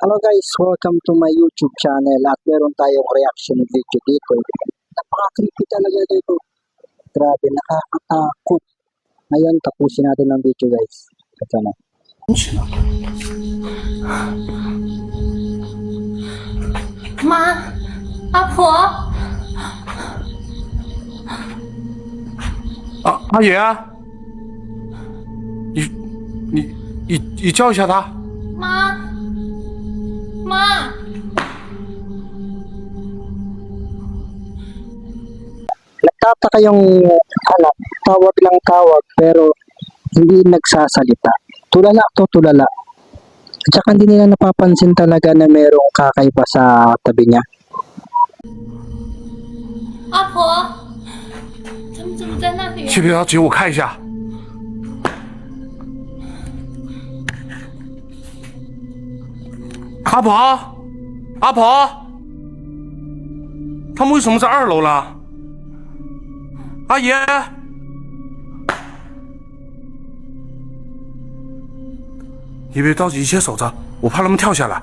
Hello guys, welcome to my YouTube channel at meron tayong reaction video dito. Napaka-creepy talaga dito. Grabe, nakakatakot. Ngayon, tapusin natin ang video guys. Ito na. 妈，阿婆，阿爷，你叫一下他。妈，妈， Nagtataka yung anak, tawag lang tawag pero hindi nagsasalita. Tulala to tulala. At saka hindi nila napapansin talaga na merong kakaiba sa tabi niya. 阿婆，他们怎么在那里？先别着急，我看一下。阿婆，阿婆，他们为什么在2楼了？阿爷，你别着急，先守着，我怕他们跳下来。